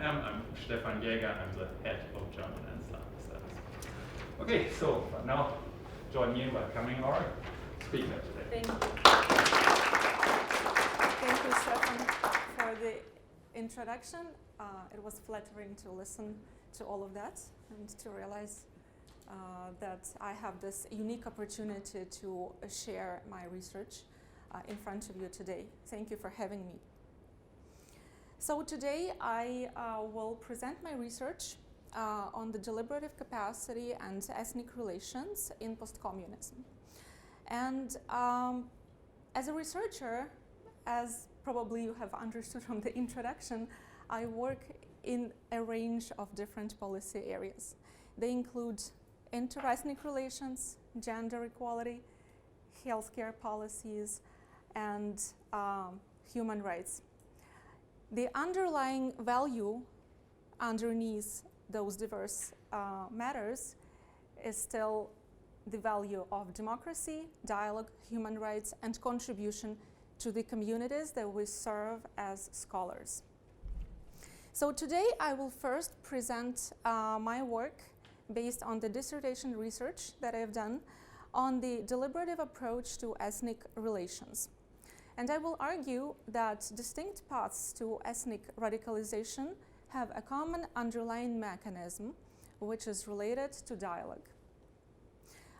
am. I'm Stefan Jäger. I'm the head of German and Slavic Studies. Okay, so now join me in welcoming our speaker today. Thank you. Thank you, Stefan, for the introduction. It was flattering to listen to all of that and to realize that I have this unique opportunity to share my research in front of you today. Thank you for having me. So today I will present my research on the deliberative capacity and ethnic relations in post-communism. And as a researcher, as probably you have understood from the introduction, I work in a range of different policy areas. They include interethnic relations, gender equality, healthcare policies, and human rights. The underlying value underneath those diverse matters is still the value of democracy, dialogue, human rights, and contribution to the communities that we serve as scholars. So today I will first present my work based on the dissertation research that I've done on the deliberative approach to ethnic relations. And I will argue that distinct paths to ethnic radicalization have a common underlying mechanism, which is related to dialogue.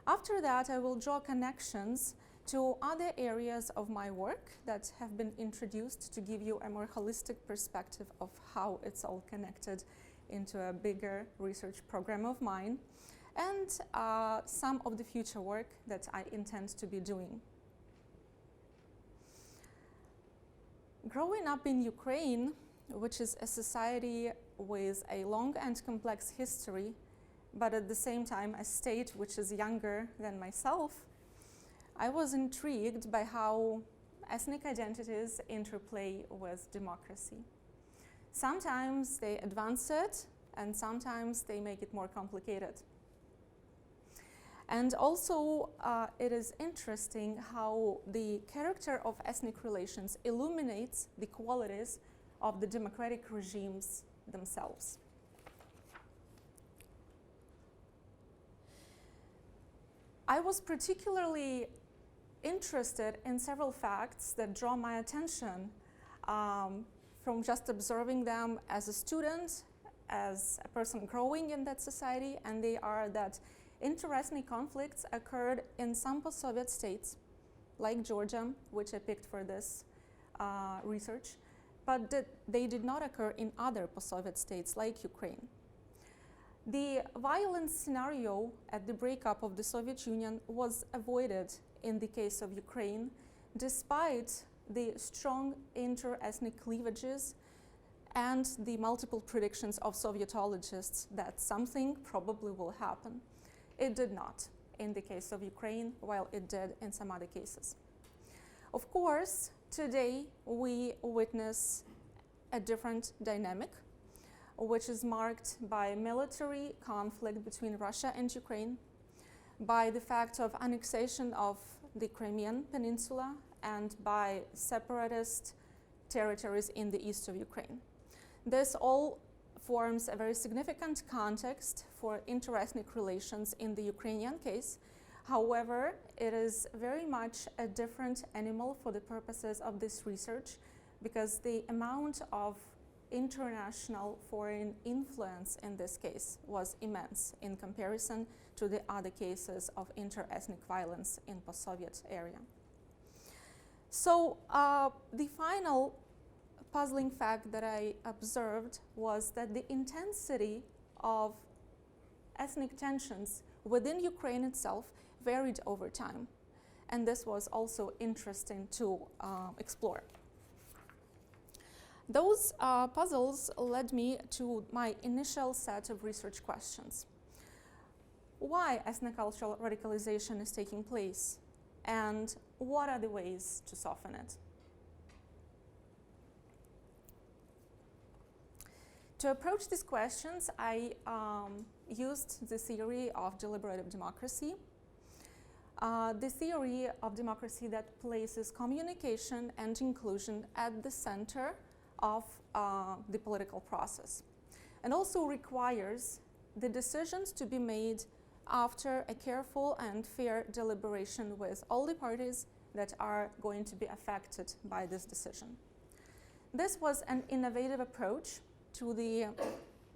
After that, I will draw connections to other areas of my work that have been introduced to give you a more holistic perspective of how it's all connected into a bigger research program of mine, and some of the future work that I intend to be doing. Growing up in Ukraine, which is a society with a long and complex history, but at the same time a state which is younger than myself, I was intrigued by how ethnic identities interplay with democracy. Sometimes they advance it, and sometimes they make it more complicated. And also, it is interesting how the character of ethnic relations illuminates the qualities of the democratic regimes themselves. I was particularly interested in several facts that draw my attention from just observing them as a student, as a person growing in that society, and they are that interethnic conflicts occurred in some post-Soviet states, like Georgia, which I picked for this research, but they did not occur in other post-Soviet states, like Ukraine. The violent scenario at the breakup of the Soviet Union was avoided in the case of Ukraine, despite the strong inter-ethnic cleavages and the multiple predictions of Sovietologists that something probably will happen. It did not in the case of Ukraine, while it did in some other cases. Of course, today we witness a different dynamic, which is marked by military conflict between Russia and Ukraine, by the fact of annexation of the Crimean Peninsula, and by separatist territories in the east of Ukraine. This all forms a very significant context for interethnic relations in the Ukrainian case. However, it is very much a different animal for the purposes of this research, because the amount of international foreign influence in this case was immense in comparison to the other cases of interethnic violence in post-Soviet area. So the final puzzling fact that I observed was that the intensity of ethnic tensions within Ukraine itself varied over time. And this was also interesting to explore. Those puzzles led me to my initial set of research questions. Why ethnocultural radicalization is taking place, and what are the ways to soften it? To approach these questions, I used the theory of deliberative democracy, the theory of democracy that places communication and inclusion at the center of the political process, and also requires the decisions to be made after a careful and fair deliberation with all the parties that are going to be affected by this decision. This was an innovative approach to the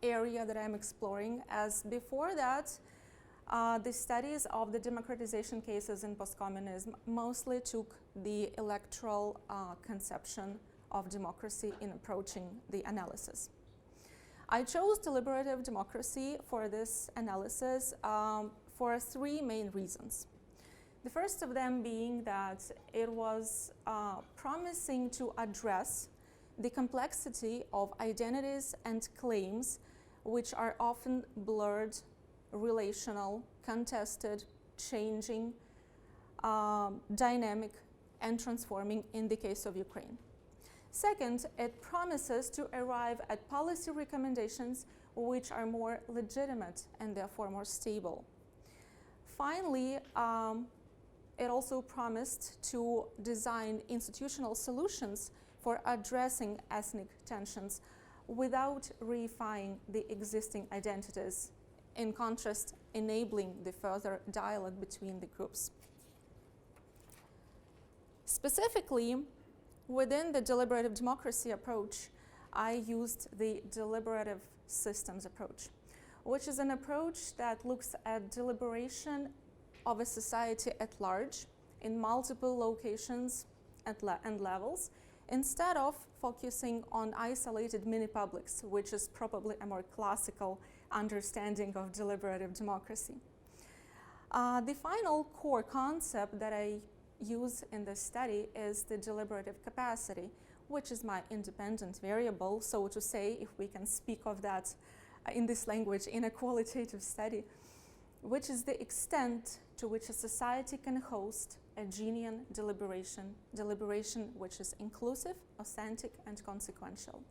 area that I'm exploring, as before that, the studies of the democratization cases in postcommunism mostly took the electoral conception of democracy in approaching the analysis. I chose deliberative democracy for this analysis for three main reasons. The first of them being that it was promising to address the complexity of identities and claims, which are often blurred, relational, contested, changing, dynamic, and transforming in the case of Ukraine. Second, it promises to arrive at policy recommendations which are more legitimate and therefore more stable. Finally, it also promised to design institutional solutions for addressing ethnic tensions without reifying the existing identities, in contrast, enabling the further dialogue between the groups. Specifically, within the deliberative democracy approach, I used the deliberative systems approach, which is an approach that looks at deliberation of a society at large in multiple locations and levels, instead of focusing on isolated mini-publics, which is probably a more classical understanding of deliberative democracy. The final core concept that I use in this study is the deliberative capacity, which is my independent variable, so to say, if we can speak of that in this language in a qualitative study, which is the extent to which a society can host a genuine deliberation which is inclusive, authentic, and consequential.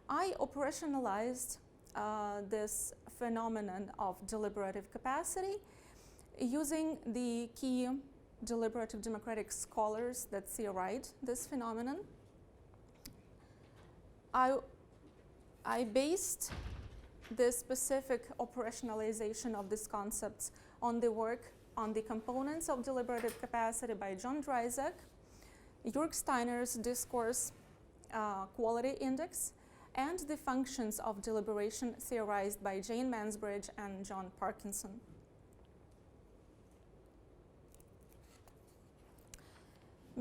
I operationalized this phenomenon of deliberative capacity using the key deliberative democratic scholars that theorize this phenomenon. I based this specific operationalization of these concepts on the work on the components of deliberative capacity by John Dryzak, Jörg Steiner's discourse quality index, and the functions of deliberation theorized by Jane Mansbridge and John Parkinson.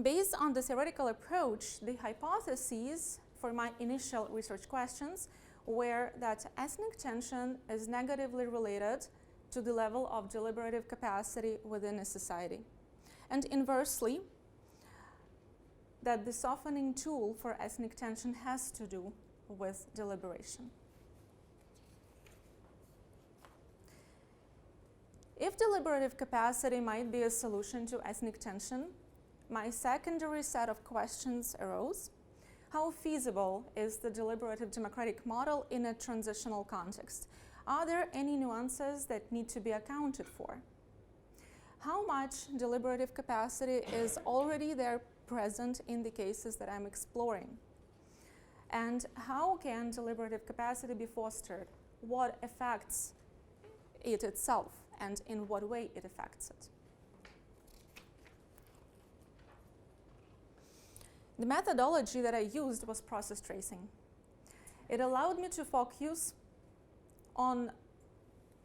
Based on the theoretical approach, the hypotheses for my initial research questions were that ethnic tension is negatively related to the level of deliberative capacity within a society, and inversely, that the softening tool for ethnic tension has to do with deliberation. If deliberative capacity might be a solution to ethnic tension, my secondary set of questions arose. How feasible is the deliberative democratic model in a transitional context? Are there any nuances that need to be accounted for? How much deliberative capacity is already there present in the cases that I'm exploring? And how can deliberative capacity be fostered? What affects it itself, and in what way it affects it? The methodology that I used was process tracing. It allowed me to focus on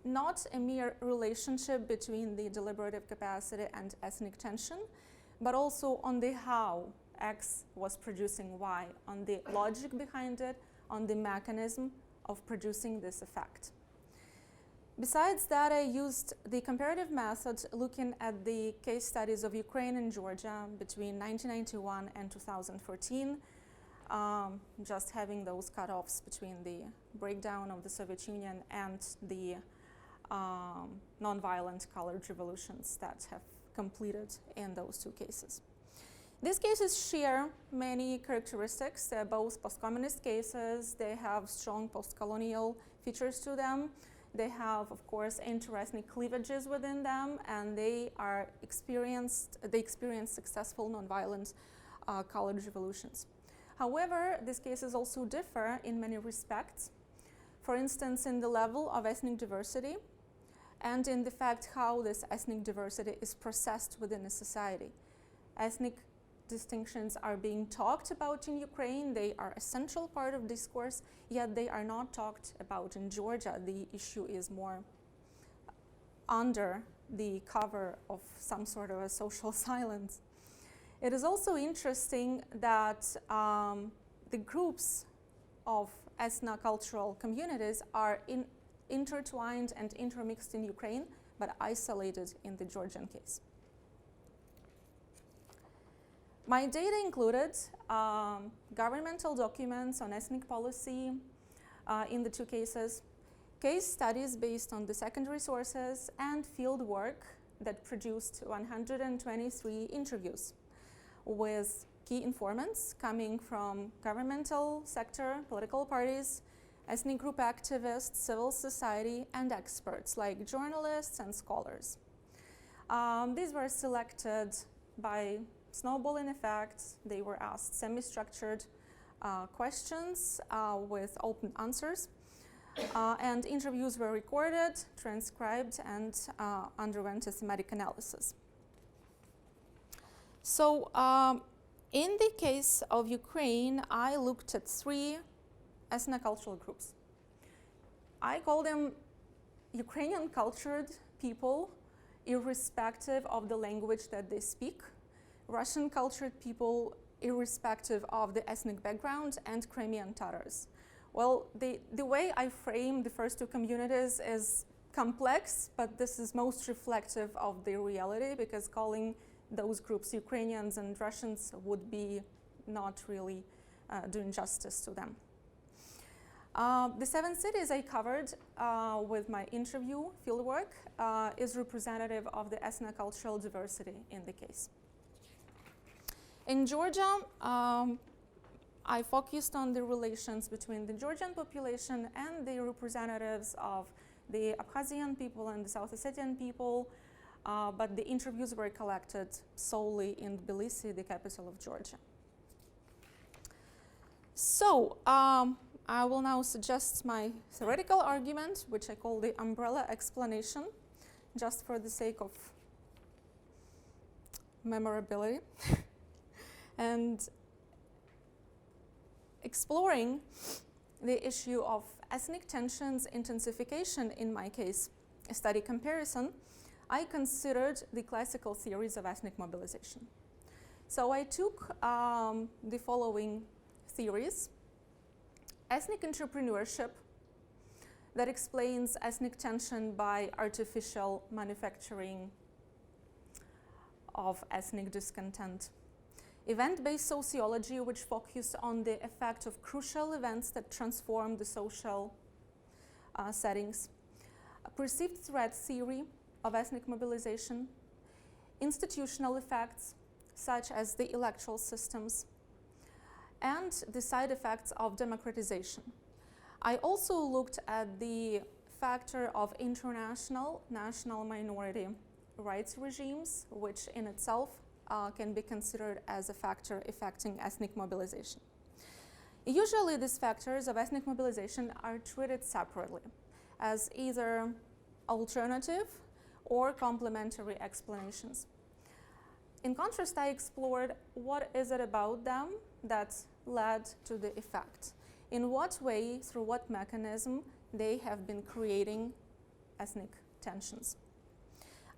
not a mere relationship between the deliberative capacity and ethnic tension, but also on the how X was producing Y, on the logic behind it, on the mechanism of producing this effect. Besides that, I used the comparative method looking at the case studies of Ukraine and Georgia between 1991 and 2014, just having those cutoffs between the breakdown of the Soviet Union and the nonviolent colored revolutions that have completed in those two cases. These cases share many characteristics. They're both post-communist cases. They have strong post-colonial features to them. They have, of course, inter-ethnic cleavages within them, and they experience successful nonviolent colored revolutions. However, these cases also differ in many respects. For instance, in the level of ethnic diversity and in the fact how this ethnic diversity is processed within a society. Ethnic distinctions are being talked about in Ukraine. They are a central part of discourse, yet they are not talked about in Georgia. The issue is more under the cover of some sort of a social silence. It is also interesting that the groups of ethno-cultural communities are intertwined and intermixed in Ukraine, but isolated in the Georgian case. My data included governmental documents on ethnic policy in the two cases, case studies based on the secondary sources, and field work that produced 123 interviews with key informants coming from governmental sector, political parties, ethnic group activists, civil society, and experts like journalists and scholars. These were selected by snowballing effect. They were asked semi-structured questions with open answers. And interviews were recorded, transcribed, and underwent a thematic analysis. So in the case of Ukraine, I looked at 3 ethnocultural groups. I call them Ukrainian cultured people, irrespective of the language that they speak, Russian cultured people, irrespective of the ethnic background, and Crimean Tatars. Well, the way I frame the first 2 communities is complex, but this is most reflective of the reality, because calling those groups Ukrainians and Russians would be not really doing justice to them. The 7 cities I covered with my interview fieldwork is representative of the ethnocultural diversity in the case. In Georgia, I focused on the relations between the Georgian population and the representatives of the Abkhazian people and the South Ossetian people, but the interviews were collected solely in Tbilisi, the capital of Georgia. So, I will now suggest my theoretical argument, which I call the umbrella explanation, just for the sake of memorability. And exploring the issue of ethnic tensions intensification, in my case, a study comparison, I considered the classical theories of ethnic mobilization. So I took the following theories: ethnic entrepreneurship, that explains ethnic tension by artificial manufacturing of ethnic discontent. Event-based sociology, which focused on the effect of crucial events that transform the social settings. A perceived threat theory of ethnic mobilization. Institutional effects, such as the electoral systems. And the side effects of democratization. I also looked at the factor of international national minority rights regimes, which in itself can be considered as a factor affecting ethnic mobilization. Usually these factors of ethnic mobilization are treated separately as either alternative or complementary explanations. In contrast, I explored what is it about them that led to the effect. In what way, through what mechanism, they have been creating ethnic tensions.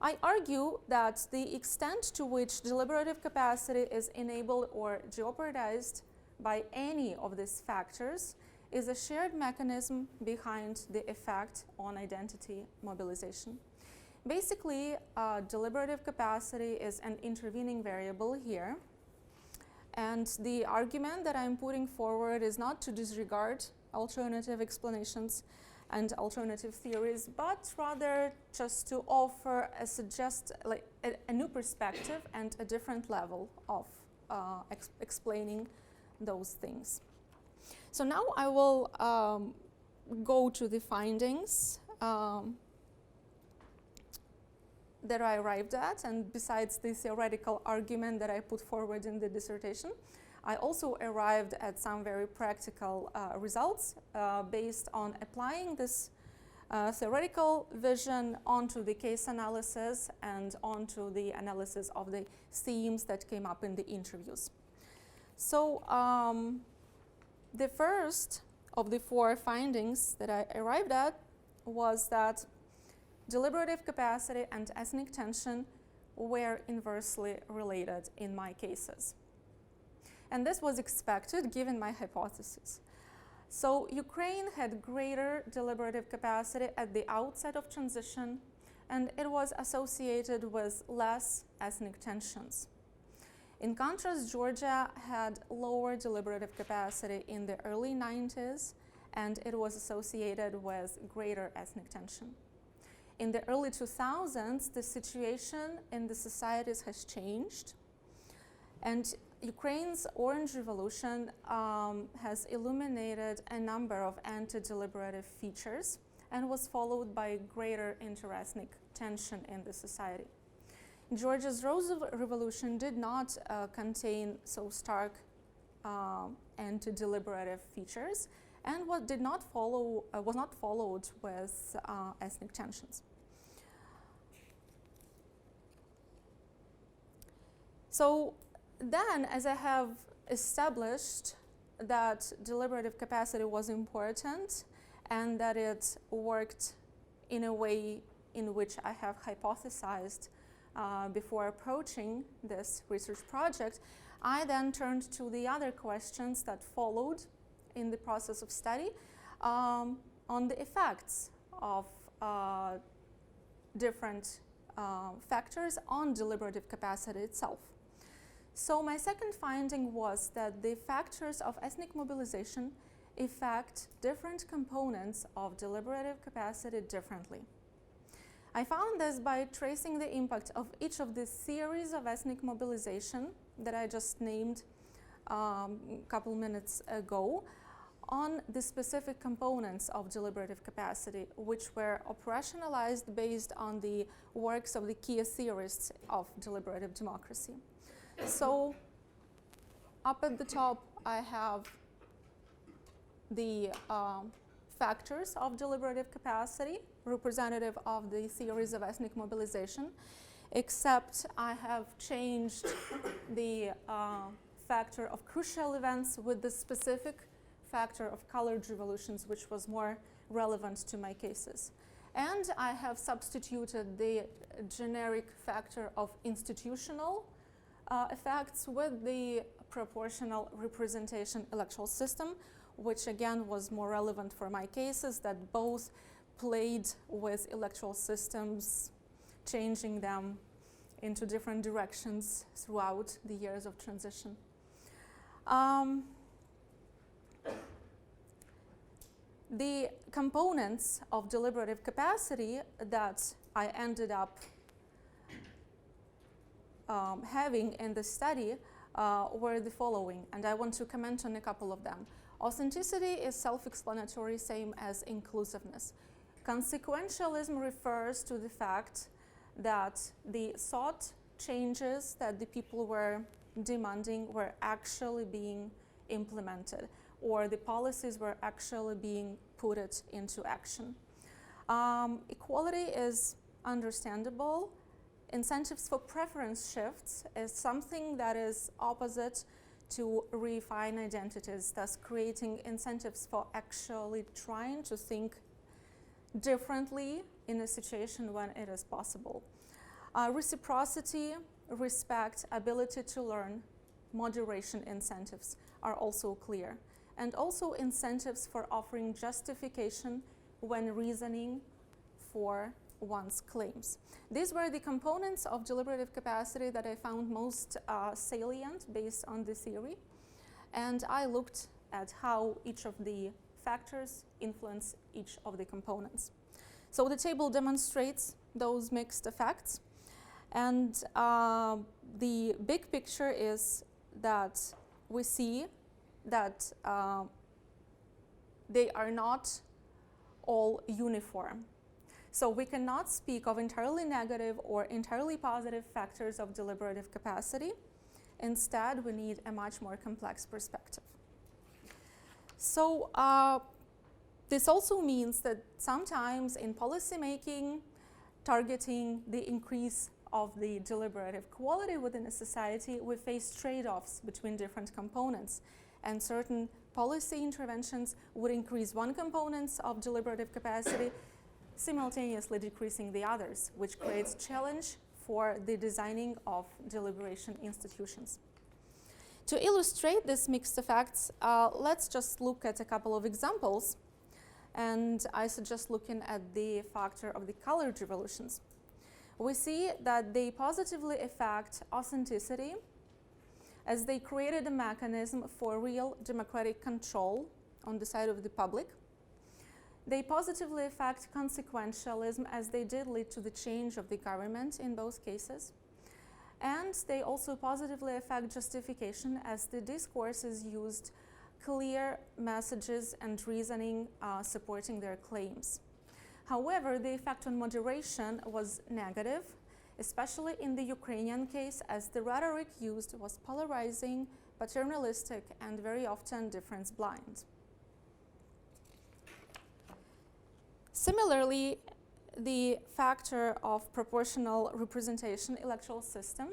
I argue that the extent to which deliberative capacity is enabled or jeopardized by any of these factors is a shared mechanism behind the effect on identity mobilization. Basically, deliberative capacity is an intervening variable here. And the argument that I'm putting forward is not to disregard alternative explanations and alternative theories, but rather just to offer a new perspective and a different level of explaining those things. So now I will go to the findings that I arrived at, and besides the theoretical argument that I put forward in the dissertation, I also arrived at some very practical results based on applying this theoretical vision onto the case analysis and onto the analysis of the themes that came up in the interviews. So the first of the 4 findings that I arrived at was that deliberative capacity and ethnic tension were inversely related in my cases. And this was expected given my hypothesis. So Ukraine had greater deliberative capacity at the outset of transition, and it was associated with less ethnic tensions. In contrast, Georgia had lower deliberative capacity in the early 90s, and it was associated with greater ethnic tension. In the early 2000s, the situation in the societies has changed, and Ukraine's Orange Revolution has illuminated a number of anti-deliberative features and was followed by greater interethnic tension in the society. Georgia's Rose Revolution did not contain so stark anti-deliberative features and was not followed with ethnic tensions. So then, as I have established that deliberative capacity was important and that it worked in a way in which I have hypothesized before approaching this research project, I then turned to the other questions that followed in the process of study on the effects of different factors on deliberative capacity itself. So my second finding was that the factors of ethnic mobilization affect different components of deliberative capacity differently. I found this by tracing the impact of each of the theories of ethnic mobilization that I just named a couple minutes ago on the specific components of deliberative capacity, which were operationalized based on the works of the key theorists of deliberative democracy. So up at the top, I have the factors of deliberative capacity, representative of the theories of ethnic mobilization, except I have changed the factor of crucial events with the specific factor of colored revolutions, which was more relevant to my cases. And I have substituted the generic factor of institutional effects with the proportional representation electoral system, which again was more relevant for my cases, that both played with electoral systems, changing them into different directions throughout the years of transition. The components of deliberative capacity that I ended up having in the study were the following, and I want to comment on a couple of them. Authenticity is self-explanatory, same as inclusiveness. Consequentialism refers to the fact that the thought changes that the people were demanding were actually being implemented, or the policies were actually being put into action. Equality is understandable. Incentives for preference shifts is something that is opposite to refine identities, thus creating incentives for actually trying to think differently in a situation when it is possible. Reciprocity, respect, ability to learn, moderation incentives are also clear. And also incentives for offering justification when reasoning for one's claims. These were the components of deliberative capacity that I found most salient based on the theory. And I looked at how each of the factors influence each of the components. So the table demonstrates those mixed effects. And the big picture is that we see that they are not all uniform. So we cannot speak of entirely negative or entirely positive factors of deliberative capacity. Instead, we need a much more complex perspective. So this also means that sometimes in policymaking, targeting the increase of the deliberative quality within a society, we face trade-offs between different components, and certain policy interventions would increase one component of deliberative capacity, simultaneously decreasing the others, which creates challenge for the designing of deliberation institutions. To illustrate these mixed effects, let's just look at a couple of examples. And I suggest looking at the factor of the colored revolutions. We see that they positively affect authenticity, as they created a mechanism for real democratic control on the side of the public. They positively affect consequentialism, as they did lead to the change of the government in both cases. And they also positively affect justification, as the discourses used clear messages and reasoning supporting their claims. However, the effect on moderation was negative, especially in the Ukrainian case, as the rhetoric used was polarizing, paternalistic, and very often difference blind. Similarly, the factor of proportional representation electoral system,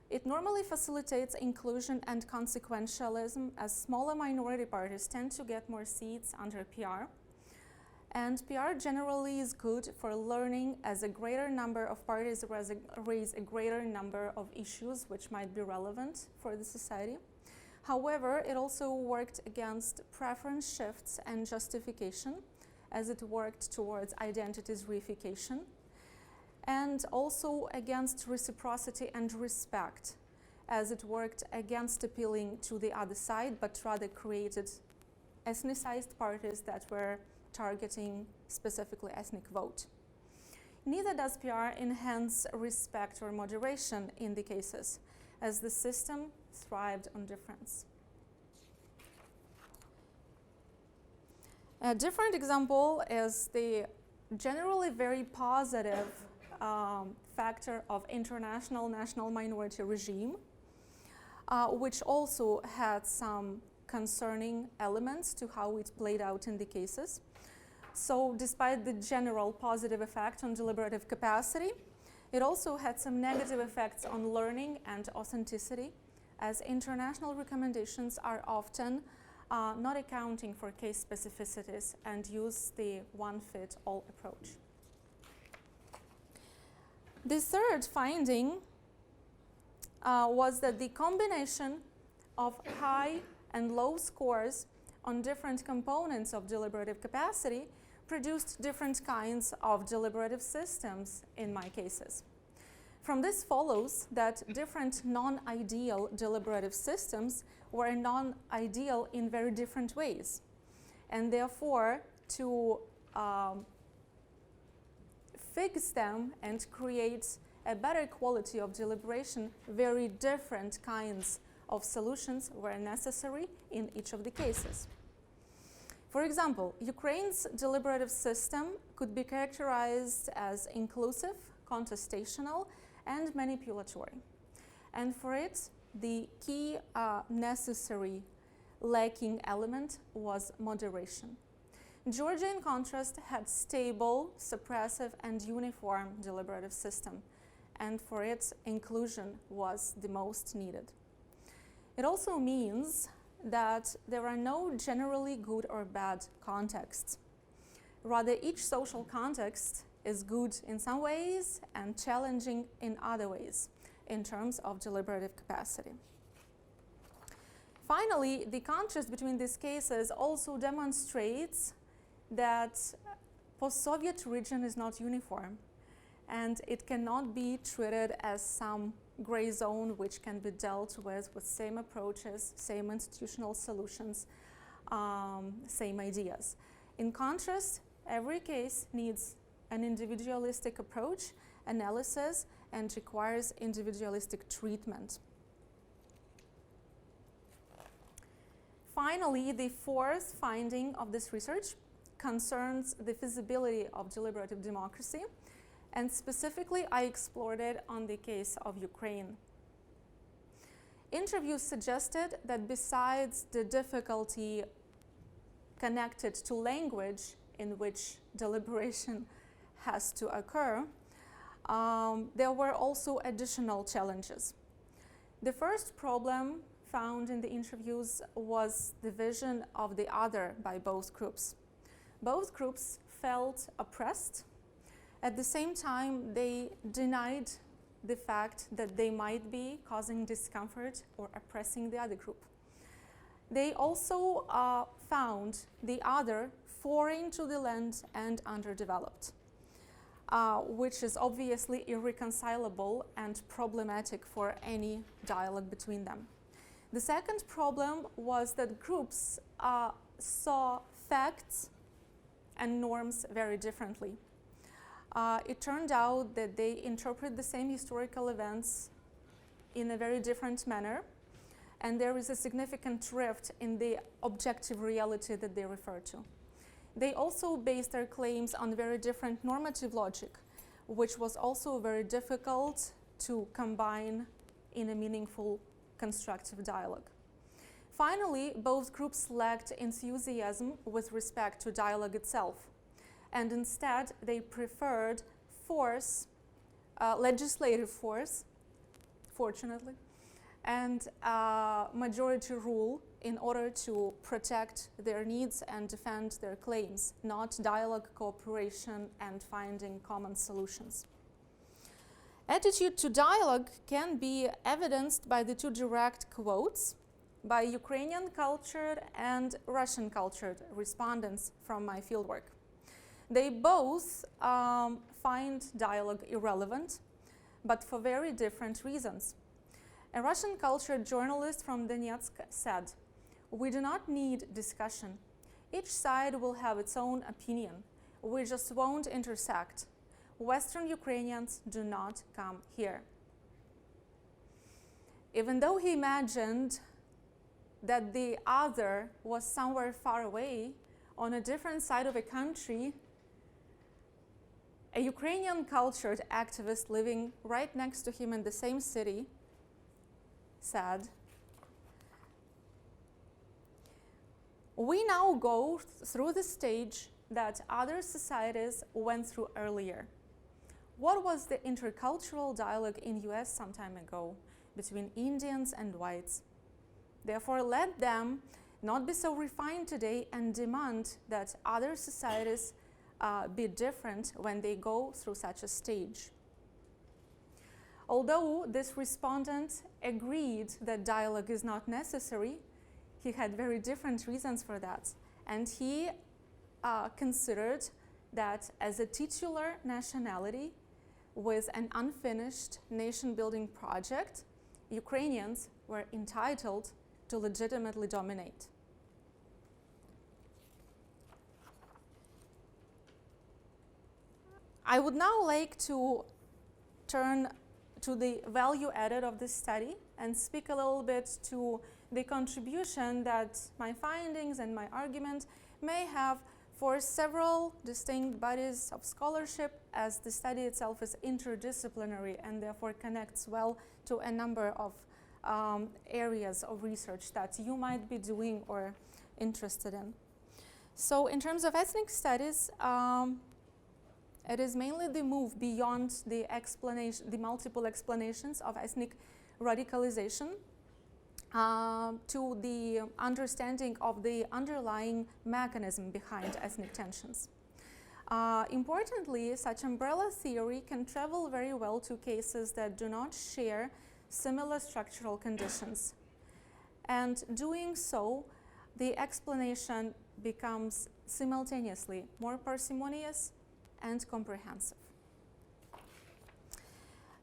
it normally facilitates inclusion and consequentialism, as smaller minority parties tend to get more seats under PR. And PR generally is good for learning, as a greater number of parties raise a greater number of issues which might be relevant for the society. However, it also worked against preference shifts and justification, as it worked towards identities reification, and also against reciprocity and respect, as it worked against appealing to the other side, but rather created ethnicized parties that were targeting specifically ethnic vote. Neither does PR enhance respect or moderation in the cases, as the system thrived on difference. A different example is the generally very positive factor of international national minority regime, which also had some concerning elements to how it played out in the cases. So despite the general positive effect on deliberative capacity, it also had some negative effects on learning and authenticity, as international recommendations are often not accounting for case specificities and use the one-fit-all approach. The third finding was that the combination of high and low scores on different components of deliberative capacity produced different kinds of deliberative systems in my cases. From this follows that different non-ideal deliberative systems were non-ideal in very different ways. And therefore, to fix them and create a better quality of deliberation, very different kinds of solutions were necessary in each of the cases. For example, Ukraine's deliberative system could be characterized as inclusive, contestational, and manipulatory. And for it, the key necessary lacking element was moderation. Georgia, in contrast, had stable, suppressive, and uniform deliberative system, and for it, inclusion was the most needed. It also means that there are no generally good or bad contexts. Rather, each social context is good in some ways and challenging in other ways in terms of deliberative capacity. Finally, the contrast between these cases also demonstrates that post-Soviet region is not uniform, and it cannot be treated as some gray zone which can be dealt with same approaches, same institutional solutions, same ideas. In contrast, every case needs an individualistic approach, analysis, and requires individualistic treatment. Finally, the fourth finding of this research concerns the feasibility of deliberative democracy, and specifically I explored it on the case of Ukraine. Interviews suggested that besides the difficulty connected to language in which deliberation has to occur, there were also additional challenges. The first problem found in the interviews was the vision of the other by both groups. Both groups felt oppressed. At the same time, they denied the fact that they might be causing discomfort or oppressing the other group. They also found the other foreign to the land and underdeveloped, which is obviously irreconcilable and problematic for any dialogue between them. The second problem was that groups saw facts and norms very differently. It turned out that they interpret the same historical events in a very different manner, and there is a significant rift in the objective reality that they refer to. They also based their claims on very different normative logic, which was also very difficult to combine in a meaningful, constructive dialogue. Finally, both groups lacked enthusiasm with respect to dialogue itself, and instead they preferred force, legislative force, fortunately, and majority rule in order to protect their needs and defend their claims, not dialogue, cooperation, and finding common solutions. Attitude to dialogue can be evidenced by the two direct quotes by Ukrainian cultured and Russian cultured respondents from my fieldwork. They both find dialogue irrelevant, but for very different reasons. A Russian cultured journalist from Donetsk said, "We do not need discussion. Each side will have its own opinion. We just won't intersect. Western Ukrainians do not come here." Even though he imagined that the other was somewhere far away on a different side of a country, a Ukrainian cultured activist living right next to him in the same city said, "We now go through the stage that other societies went through earlier. What was the intercultural dialogue in US some time ago between Indians and whites? Therefore, let them not be so refined today and demand that other societies be different when they go through such a stage." Although this respondent agreed that dialogue is not necessary, he had very different reasons for that. And he considered that as a titular nationality with an unfinished nation-building project, Ukrainians were entitled to legitimately dominate. I would now like to turn to the value added of this study and speak a little bit to the contribution that my findings and my argument may have for several distinct bodies of scholarship, as the study itself is interdisciplinary and therefore connects well to a number of areas of research that you might be doing or interested in. So in terms of ethnic studies, it is mainly the move beyond the multiple explanations of ethnic radicalization to the understanding of the underlying mechanism behind ethnic tensions. Importantly, such umbrella theory can travel very well to cases that do not share similar structural conditions. And doing so, the explanation becomes simultaneously more parsimonious and comprehensive.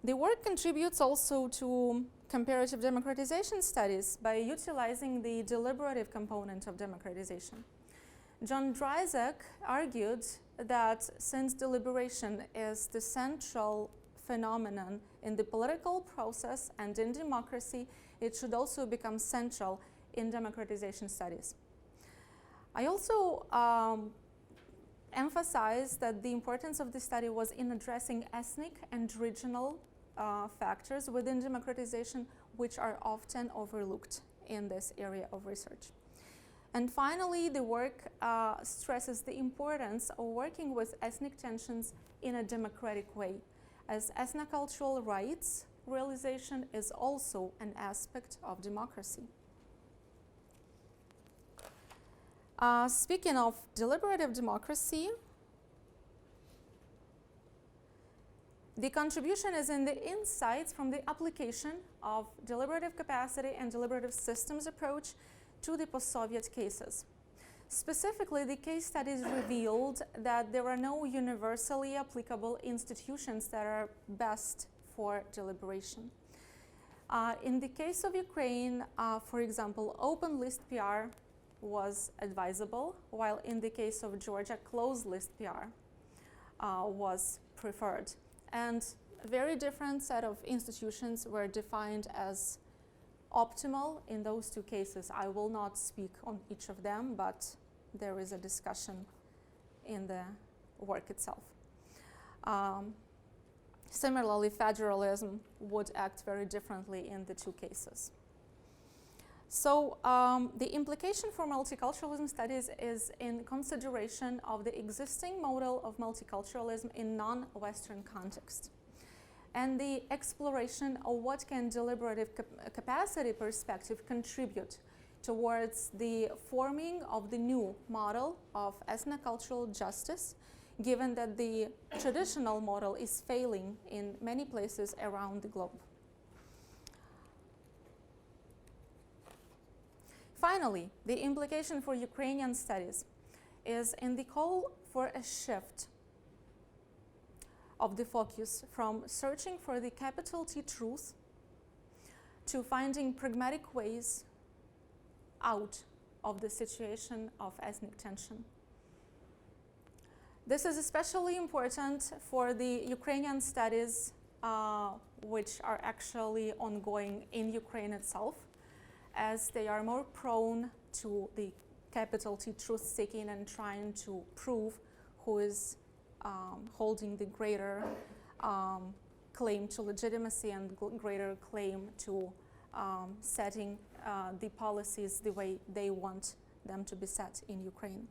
The work contributes also to comparative democratization studies by utilizing the deliberative component of democratization. John Dryzak argued that since deliberation is the central phenomenon in the political process and in democracy, it should also become central in democratization studies. I also emphasized that the importance of this study was in addressing ethnic and regional factors within democratization which are often overlooked in this area of research. And finally, the work stresses the importance of working with ethnic tensions in a democratic way, as ethnocultural rights realization is also an aspect of democracy. Speaking of deliberative democracy, the contribution is in the insights from the application of deliberative capacity and deliberative systems approach to the post-Soviet cases. Specifically, the case studies revealed that there are no universally applicable institutions that are best for deliberation. In the case of Ukraine, for example, open list PR was advisable, while in the case of Georgia, closed list PR was preferred. And a very different set of institutions were defined as optimal in those two cases. I will not speak on each of them, but there is a discussion in the work itself. Similarly, federalism would act very differently in the two cases. So the implication for multiculturalism studies is in consideration of the existing model of multiculturalism in non-Western context, and the exploration of what can deliberative capacity perspective contribute towards the forming of the new model of ethnocultural justice, given that the traditional model is failing in many places around the globe. Finally, the implication for Ukrainian studies is in the call for a shift of the focus from searching for the capital T truth to finding pragmatic ways out of the situation of ethnic tension. This is especially important for the Ukrainian studies which are actually ongoing in Ukraine itself, as they are more prone to the capital T truth seeking and trying to prove who is holding the greater claim to legitimacy and greater claim to setting the policies the way they want them to be set in Ukraine.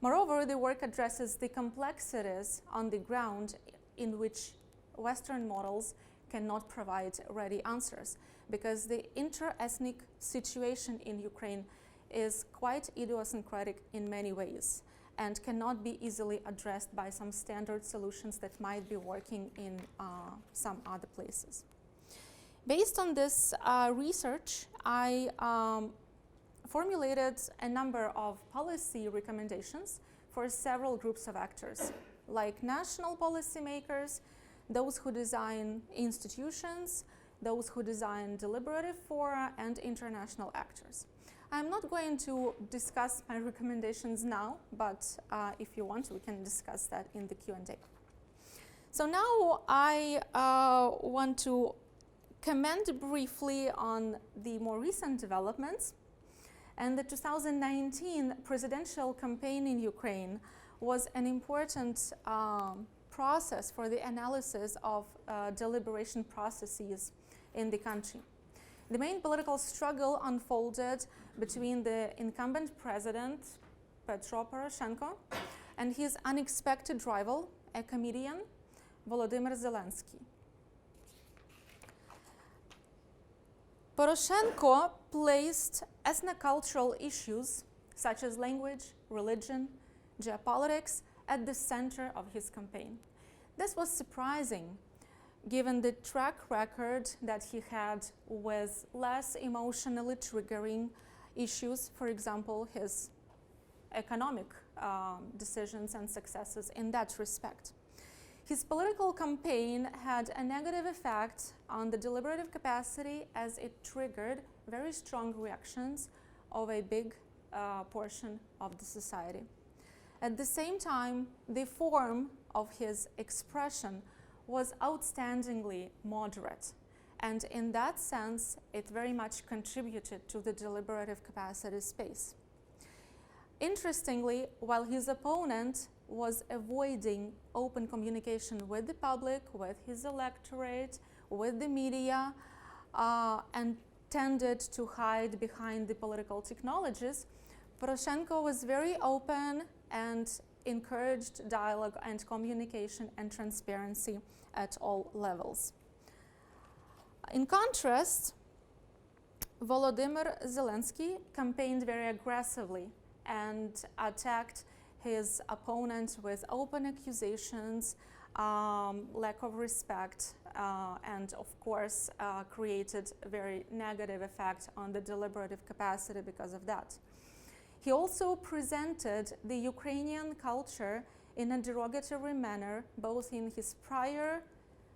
Moreover, the work addresses the complexities on the ground in which Western models cannot provide ready answers, because the inter-ethnic situation in Ukraine is quite idiosyncratic in many ways and cannot be easily addressed by some standard solutions that might be working in some other places. Based on this research, I formulated a number of policy recommendations for several groups of actors, like national policymakers, those who design institutions, those who design deliberative fora, and international actors. I'm not going to discuss my recommendations now, but if you want, we can discuss that in the Q&A. So now I want to comment briefly on the more recent developments. And the 2019 presidential campaign in Ukraine was an important process for the analysis of deliberation processes in the country. The main political struggle unfolded between the incumbent president, Petro Poroshenko, and his unexpected rival, a comedian, Volodymyr Zelensky. Poroshenko placed ethnocultural issues such as language, religion, geopolitics at the center of his campaign. This was surprising, given the track record that he had with less emotionally triggering issues, for example, his economic decisions and successes in that respect. His political campaign had a negative effect on the deliberative capacity, as it triggered very strong reactions of a big portion of the society. At the same time, the form of his expression was outstandingly moderate, and in that sense, it very much contributed to the deliberative capacity space. Interestingly, while his opponent was avoiding open communication with the public, with his electorate, with the media, and tended to hide behind the political technologies, Poroshenko was very open and encouraged dialogue and communication and transparency at all levels. In contrast, Volodymyr Zelensky campaigned very aggressively and attacked his opponent with open accusations, lack of respect, and of course created a very negative effect on the deliberative capacity because of that. He also presented the Ukrainian culture in a derogatory manner, both in his prior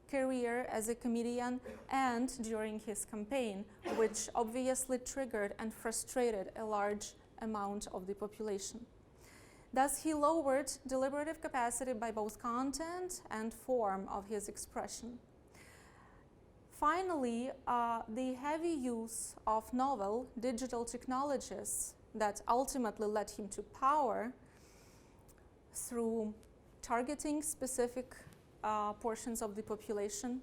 career as a comedian and during his campaign, which obviously triggered and frustrated a large amount of the population. Thus, he lowered deliberative capacity by both content and form of his expression. Finally, the heavy use of novel digital technologies that ultimately led him to power through targeting specific portions of the population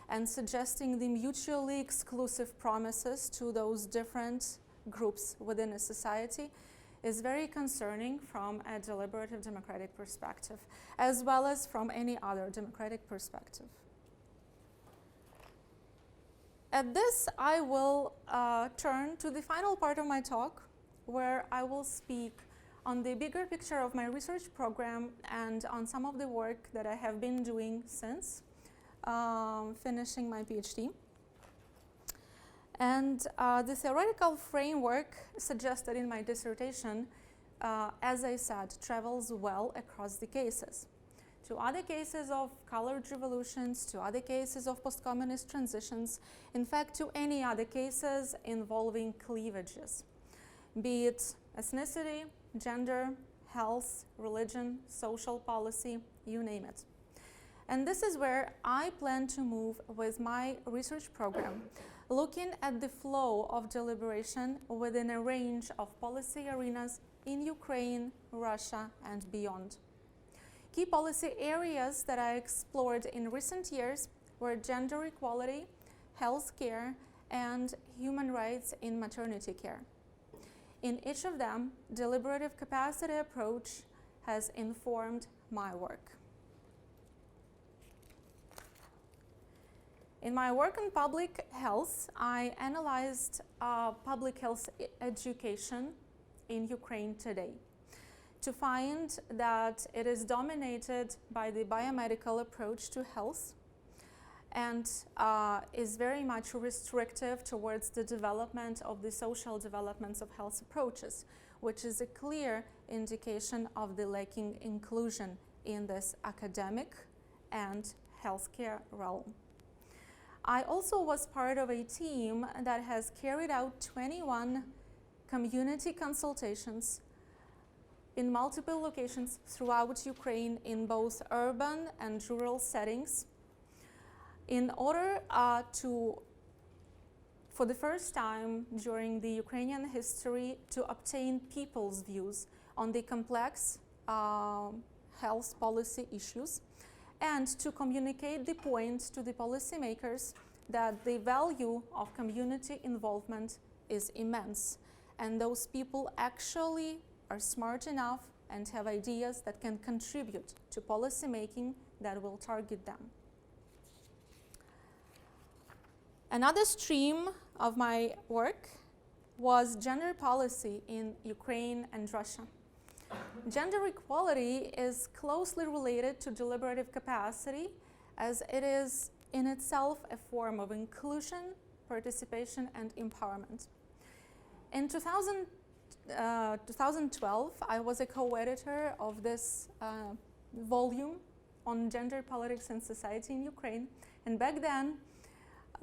and suggesting the mutually exclusive promises to those different groups within a society is very concerning from a deliberative democratic perspective, as well as from any other democratic perspective. At this, I will turn to the final part of my talk, where I will speak on the bigger picture of my research program and on some of the work that I have been doing since finishing my PhD. And the theoretical framework suggested in my dissertation, as I said, travels well across the cases. To other cases of colored revolutions, to other cases of post-communist transitions, in fact, to any other cases involving cleavages, be it ethnicity, gender, health, religion, social policy, you name it. And this is where I plan to move with my research program, looking at the flow of deliberation within a range of policy arenas in Ukraine, Russia, and beyond. Key policy areas that I explored in recent years were gender equality, healthcare, and human rights in maternity care. In each of them, deliberative capacity approach has informed my work. In my work on public health, I analyzed public health education in Ukraine today to find that it is dominated by the biomedical approach to health and is very much restrictive towards the development of the social developments of health approaches, which is a clear indication of the lacking inclusion in this academic and healthcare realm. I also was part of a team that has carried out 21 community consultations in multiple locations throughout Ukraine in both urban and rural settings in order for the first time during the Ukrainian history, to obtain people's views on the complex health policy issues and to communicate the point to the policymakers that the value of community involvement is immense, and those people actually are smart enough and have ideas that can contribute to policy making that will target them. Another stream of my work was gender policy in Ukraine and Russia. Gender equality is closely related to deliberative capacity, as it is in itself a form of inclusion, participation, and empowerment. In 2012, I was a co-editor of this volume on gender politics and society in Ukraine, and back then,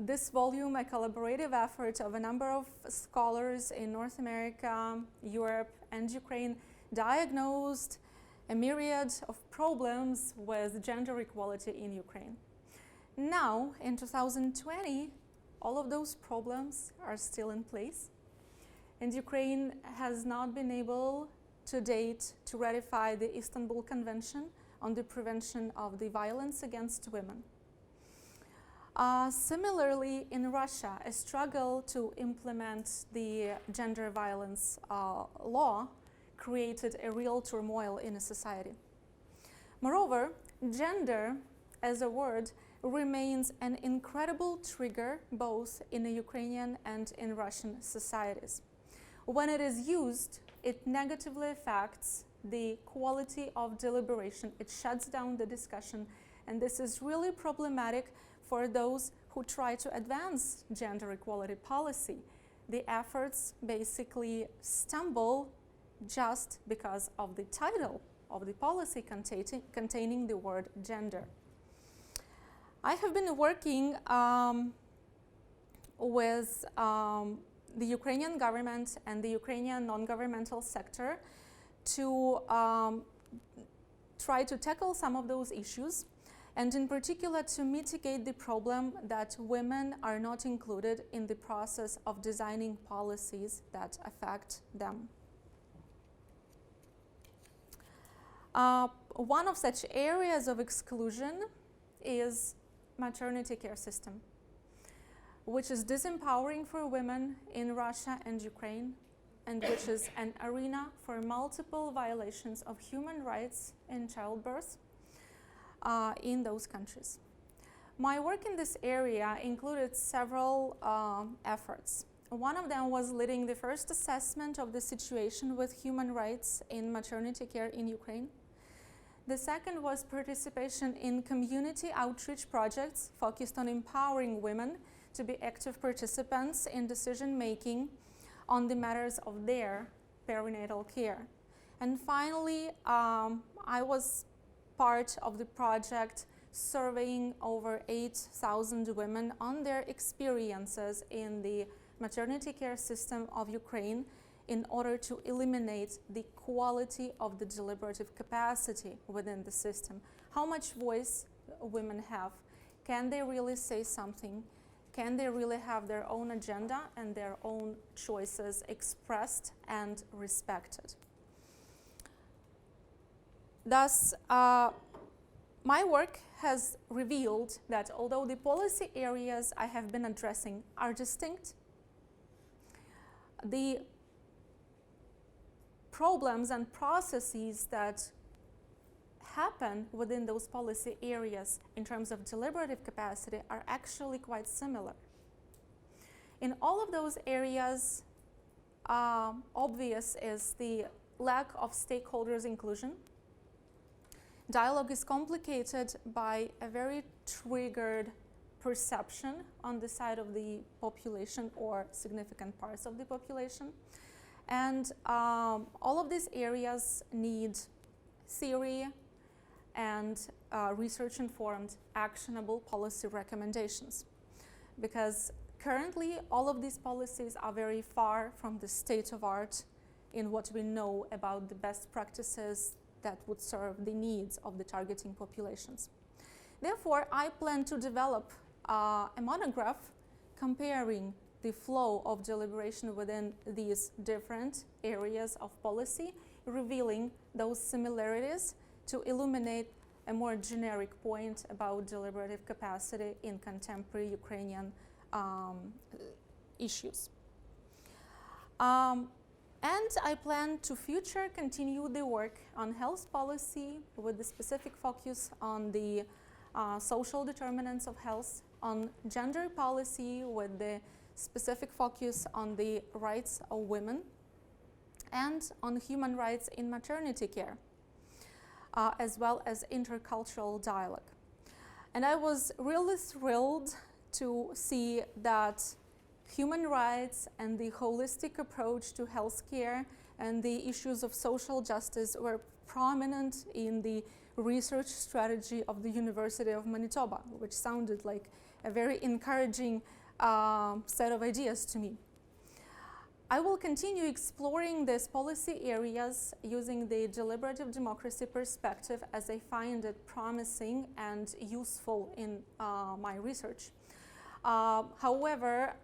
this volume, a collaborative effort of a number of scholars in North America, Europe, and Ukraine, diagnosed a myriad of problems with gender equality in Ukraine. Now, in 2020, all of those problems are still in place, and Ukraine has not been able to date to ratify the Istanbul Convention on the prevention of the violence against women. Similarly, in Russia, a struggle to implement the gender violence law created a real turmoil in a society. Moreover, gender as a word remains an incredible trigger both in the Ukrainian and in Russian societies. When it is used, it negatively affects the quality of deliberation. It shuts down the discussion, and this is really problematic for those who try to advance gender equality policy. The efforts basically stumble just because of the title of the policy containing the word gender. I have been working with the Ukrainian government and the Ukrainian non-governmental sector to try to tackle some of those issues, and in particular to mitigate the problem that women are not included in the process of designing policies that affect them. One of such areas of exclusion is maternity care system, which is disempowering for women in Russia and Ukraine, and which is an arena for multiple violations of human rights in childbirth in those countries. My work in this area included several efforts. One of them was leading the first assessment of the situation with human rights in maternity care in Ukraine. The second was participation in community outreach projects focused on empowering women to be active participants in decision-making on the matters of their perinatal care. And finally, I was part of the project surveying over 8,000 women on their experiences in the maternity care system of Ukraine in order to eliminate the quality of the deliberative capacity within the system. How much voice women have? Can they really say something? Can they really have their own agenda and their own choices expressed and respected? Thus, my work has revealed that although the policy areas I have been addressing are distinct, the problems and processes that happen within those policy areas in terms of deliberative capacity are actually quite similar. In all of those areas, obvious is the lack of stakeholders' inclusion. Dialogue is complicated by a very triggered perception on the side of the population or significant parts of the population. And all of these areas need theory and research-informed, actionable policy recommendations. Because currently, all of these policies are very far from the state of art in what we know about the best practices that would serve the needs of the targeting populations. Therefore, I plan to develop a monograph comparing the flow of deliberation within these different areas of policy, revealing those similarities to illuminate a more generic point about deliberative capacity in contemporary Ukrainian issues. And I plan to continue the work on health policy with the specific focus on the social determinants of health, on gender policy with the specific focus on the rights of women, and on human rights in maternity care, as well as intercultural dialogue. And I was really thrilled to see that human rights and the holistic approach to healthcare and the issues of social justice were prominent in the research strategy of the University of Manitoba, which sounded like a very encouraging set of ideas to me. I will continue exploring these policy areas using the deliberative democracy perspective as I find it promising and useful in my research. However,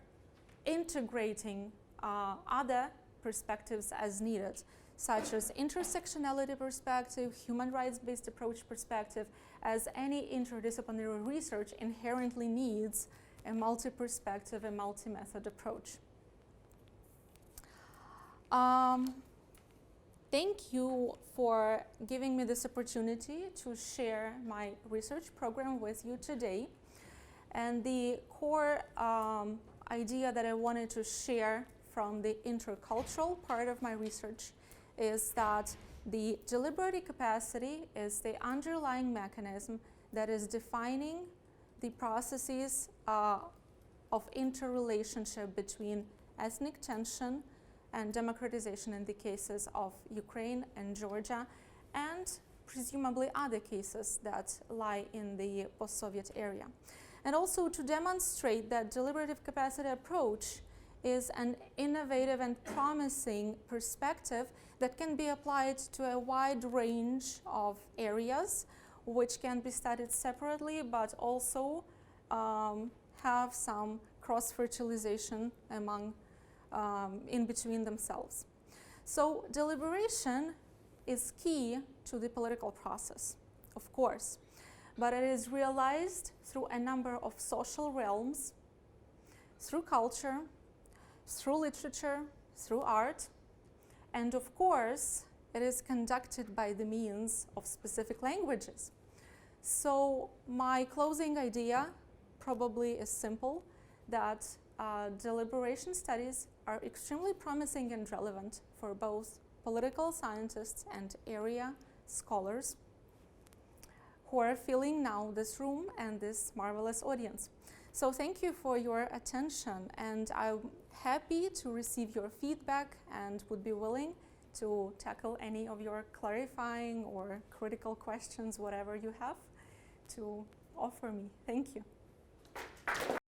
integrating other perspectives as needed. such as intersectionality perspective, human rights-based approach perspective, as any interdisciplinary research inherently needs a multi-perspective, a multi-method approach. Thank you for giving me this opportunity to share my research program with you today. And the core idea that I wanted to share from the intercultural part of my research is that the deliberative capacity is the underlying mechanism that is defining the processes of interrelationship between ethnic tension and democratization in the cases of Ukraine and Georgia, and presumably other cases that lie in the post-Soviet area. And also to demonstrate that deliberative capacity approach is an innovative and promising perspective that can be applied to a wide range of areas, which can be studied separately, but also have some cross-fertilization among in between themselves. So deliberation is key to the political process, of course, but it is realized through a number of social realms, through culture, through literature, through art, and of course, it is conducted by the means of specific languages. So my closing idea probably is simple, that deliberation studies are extremely promising and relevant for both political scientists and area scholars who are filling now this room and this marvelous audience. So thank you for your attention, and I'm happy to receive your feedback and would be willing to tackle any of your clarifying or critical questions, whatever you have to offer me. Thank you.